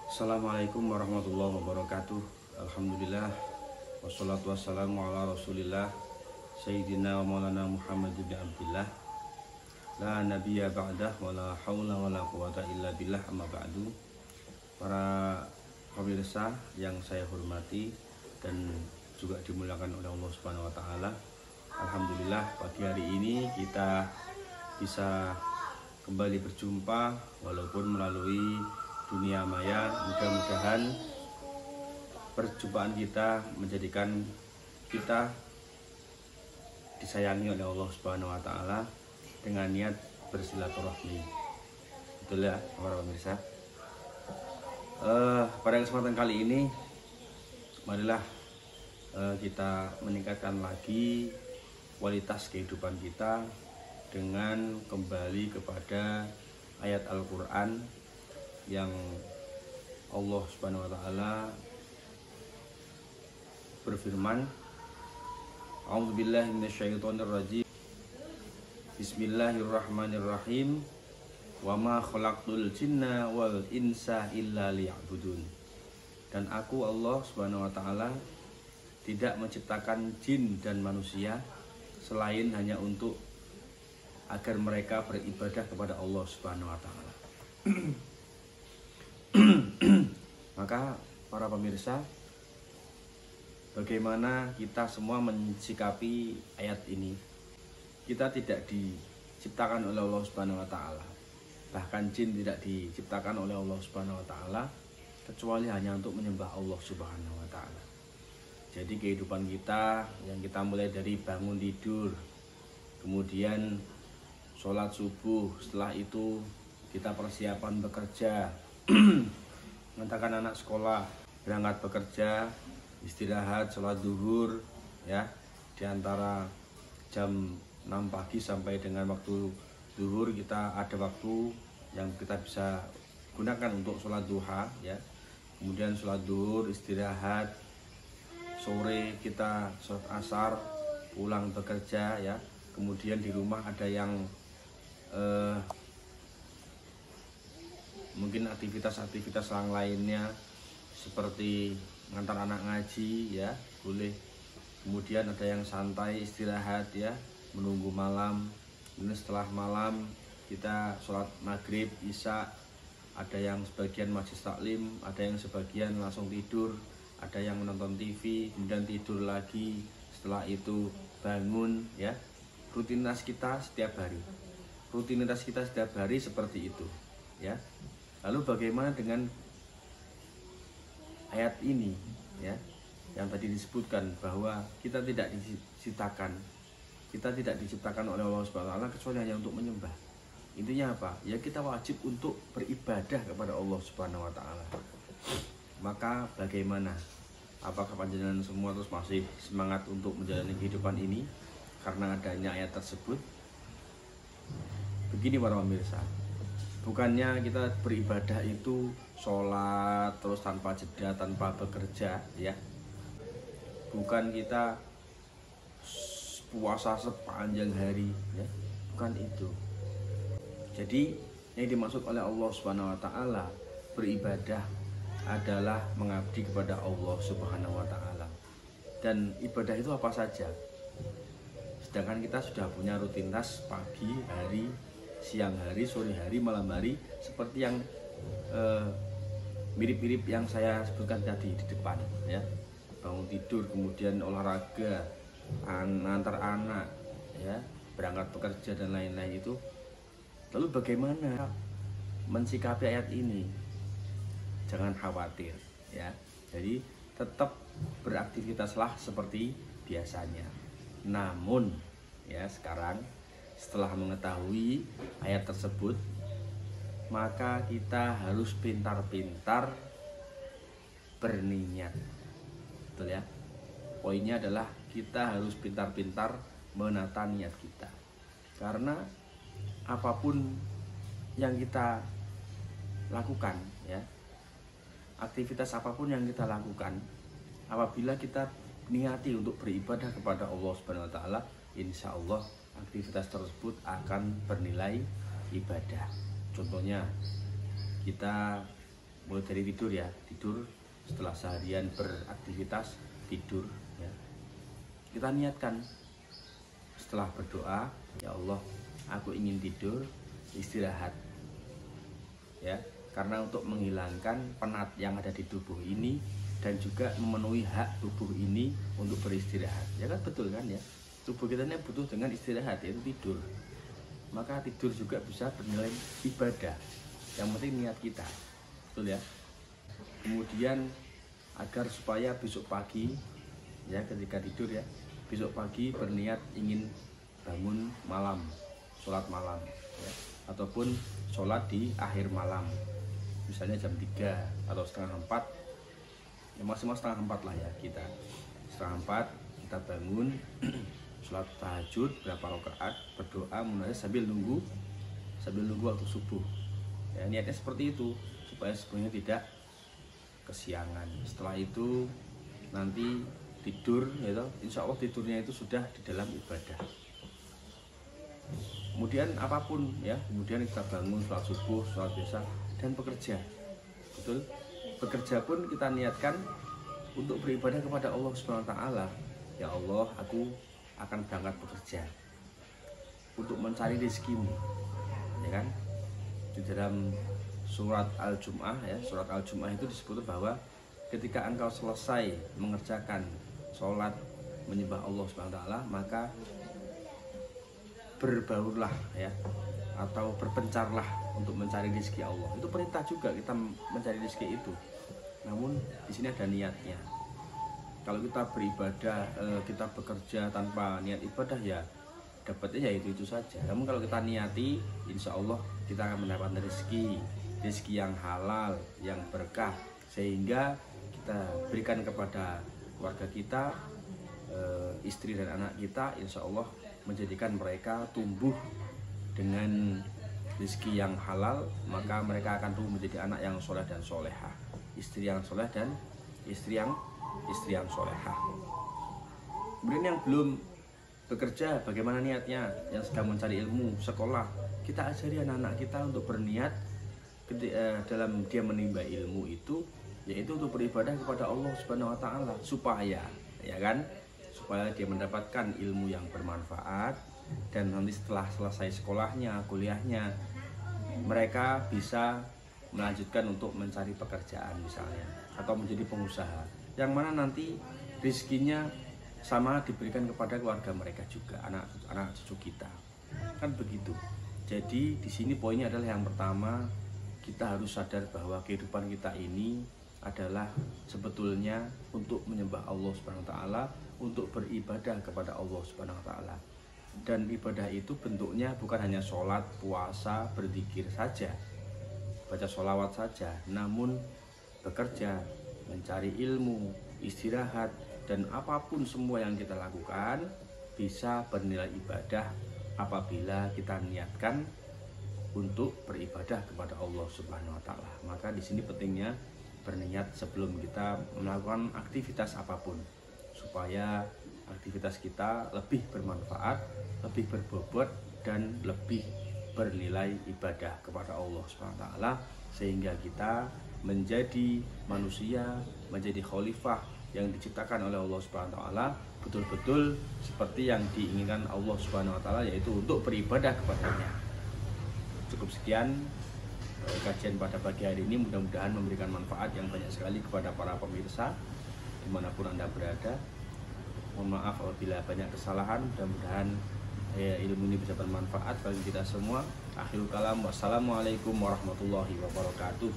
Assalamualaikum warahmatullahi wabarakatuh. Alhamdulillah wassalatu wassalamu ala rasulillah Sayyidina wa maulana Muhammad ibn Abdillah la nabiyya ba'dah wa la hawla wa la quwata illa billah amma ba'du. Para pemirsa yang saya hormati dan juga dimuliakan oleh Allah Subhanahu wa taala. Alhamdulillah pagi hari ini kita bisa kembali berjumpa walaupun melalui dunia maya. Mudah-mudahan perjumpaan kita menjadikan kita disayangi oleh Allah Subhanahu wa taala dengan niat bersilaturahmi. Betul ya para pemirsa. Pada kesempatan kali ini marilah kita meningkatkan lagi kualitas kehidupan kita dengan kembali kepada ayat Al-Qur'an yang Allah Subhanahu wa taala berfirman, A'udzubillahi minasyaitonirrajim. Bismillahirrahmanirrahim. Wa ma khalaqtul jinna wal insa illa liya'budun. Dan aku Allah Subhanahu wa taala tidak menciptakan jin dan manusia selain hanya untuk agar mereka beribadah kepada Allah Subhanahu wa taala. Maka para pemirsa, bagaimana kita semua mensikapi ayat ini? Kita tidak diciptakan oleh Allah Subhanahu wa taala. Bahkan jin tidak diciptakan oleh Allah Subhanahu wa taala kecuali hanya untuk menyembah Allah Subhanahu wa taala. Jadi kehidupan kita yang kita mulai dari bangun tidur, kemudian sholat subuh, setelah itu kita persiapan bekerja, mengantarkan anak sekolah, berangkat bekerja, istirahat, sholat duhur, ya, di antara jam 6 pagi sampai dengan waktu duhur kita ada waktu yang kita bisa gunakan untuk sholat duha, ya. Kemudian sholat duhur, istirahat, sore kita sholat asar, pulang bekerja, ya. Kemudian di rumah ada yang mungkin aktivitas-aktivitas yang lainnya seperti mengantar anak ngaji, ya, boleh. Kemudian ada yang santai istirahat, ya, menunggu malam. Kemudian setelah malam kita sholat maghrib, isya. Ada yang sebagian majlis taklim, ada yang sebagian langsung tidur, ada yang menonton TV, kemudian tidur lagi. Setelah itu bangun, ya. Rutinitas kita setiap hari seperti itu, ya. Lalu bagaimana dengan ayat ini, ya, yang tadi disebutkan bahwa kita tidak diciptakan oleh Allah Subhanahu wa taala kecuali hanya untuk menyembah. Intinya apa? Ya kita wajib untuk beribadah kepada Allah Subhanahu wa taala. Maka bagaimana? Apakah panjenengan semua terus masih semangat untuk menjalani kehidupan ini karena adanya ayat tersebut? Begini para pemirsa, bukannya kita beribadah itu sholat terus tanpa jeda, tanpa bekerja, ya. Bukan kita puasa sepanjang hari, ya. Bukan itu. Jadi yang dimaksud oleh Allah Subhanahu wa taala beribadah adalah mengabdi kepada Allah Subhanahu wa taala. Dan ibadah itu apa saja? Sedangkan kita sudah punya rutinitas pagi hari, siang hari, sore hari, malam hari, seperti yang mirip-mirip yang saya sebutkan tadi di depan, ya. Bangun tidur, kemudian olahraga, antar anak, ya, berangkat bekerja dan lain-lain itu. Lalu bagaimana mensikapi ayat ini? Jangan khawatir, ya. Jadi tetap beraktivitaslah seperti biasanya. Namun, ya, sekarang setelah mengetahui ayat tersebut, maka kita harus pintar-pintar berniat. Betul ya? Poinnya adalah kita harus pintar-pintar menata niat kita. Karena apapun yang kita lakukan, ya, aktivitas apapun yang kita lakukan, apabila kita niati untuk beribadah kepada Allah Subhanahu wa taala, insya Allah aktivitas tersebut akan bernilai ibadah. Contohnya kita mulai dari tidur ya, tidur setelah seharian beraktivitas tidur ya. Kita niatkan setelah berdoa, ya Allah, aku ingin tidur istirahat ya, karena untuk menghilangkan penat yang ada di tubuh ini dan juga memenuhi hak tubuh ini untuk beristirahat. Ya kan, betul kan ya, tubuh kita ini butuh dengan istirahat, yaitu tidur. Maka tidur juga bisa bernilai ibadah, yang penting niat kita, betul ya. Kemudian agar supaya besok pagi ya, ketika tidur ya, besok pagi berniat ingin bangun malam, sholat malam ya, ataupun sholat di akhir malam, misalnya jam 3 atau setengah 4 ya, maksimal setengah 4 lah ya, kita setengah 4 kita bangun sholat tahajud berapa rakaat, berdoa mulai sambil nunggu waktu subuh ya. Niatnya seperti itu supaya sebenarnya tidak kesiangan. Setelah itu nanti tidur ya, insya Allah tidurnya itu sudah di dalam ibadah. Kemudian apapun ya, kemudian kita bangun sholat subuh, sholat biasa, dan bekerja, betul. Bekerja pun kita niatkan untuk beribadah kepada Allah Subhanahu Wa Taala. Ya Allah, aku akan berangkat bekerja untuk mencari rezekimu, ya kan? Di dalam surat Al-Jum'ah ya, surat Al-Jum'ah itu disebut bahwa ketika engkau selesai mengerjakan sholat menyembah Allah Subhanahu Wa Taala, maka berbaurlah ya, atau berpencarlah untuk mencari rezeki Allah. Itu perintah juga kita mencari rezeki itu. Namun di sini ada niatnya. Kalau kita beribadah, kita bekerja tanpa niat ibadah ya dapatnya ya itu saja. Namun kalau kita niati, insya Allah kita akan mendapatkan rezeki yang halal, yang berkah, sehingga kita berikan kepada keluarga kita, istri dan anak kita, insya Allah menjadikan mereka tumbuh dengan rezeki yang halal, maka mereka akan tumbuh menjadi anak yang soleh dan solehah, istri yang soleh dan istri yang solehah. Kemudian yang belum bekerja, bagaimana niatnya? Yang sedang mencari ilmu, sekolah, kita ajari anak-anak kita untuk berniat dalam dia menimba ilmu itu, yaitu untuk beribadah kepada Allah Subhanahu Wa Taala, supaya ya kan, supaya dia mendapatkan ilmu yang bermanfaat, dan nanti setelah selesai sekolahnya, kuliahnya, mereka bisa melanjutkan untuk mencari pekerjaan misalnya, atau menjadi pengusaha, yang mana nanti rezekinya sama diberikan kepada keluarga mereka juga, anak cucu kita, kan begitu. Jadi di sini poinnya adalah yang pertama, kita harus sadar bahwa kehidupan kita ini adalah sebetulnya untuk menyembah Allah Subhanahu Wa Taala, untuk beribadah kepada Allah Subhanahu Wa Taala. Dan ibadah itu bentuknya bukan hanya sholat, puasa, berzikir saja, baca sholawat saja, namun bekerja, mencari ilmu, istirahat, dan apapun semua yang kita lakukan bisa bernilai ibadah apabila kita niatkan untuk beribadah kepada Allah Subhanahu Wa Taala. Maka di sini pentingnya berniat sebelum kita melakukan aktivitas apapun, supaya aktivitas kita lebih bermanfaat, lebih berbobot, dan lebih bernilai ibadah kepada Allah Subhanahu Wa Taala, sehingga kita menjadi manusia, menjadi khalifah yang diciptakan oleh Allah Subhanahu Wa Taala betul-betul seperti yang diinginkan Allah Subhanahu Wa Taala, yaitu untuk beribadah kepadanya. Cukup sekian kajian pada pagi hari ini, mudah-mudahan memberikan manfaat yang banyak sekali kepada para pemirsa dimanapun Anda berada. Mohon maaf apabila banyak kesalahan, mudah-mudahan ilmu ini bisa bermanfaat bagi kita semua. Akhirul kalam, wassalamualaikum warahmatullahi wabarakatuh.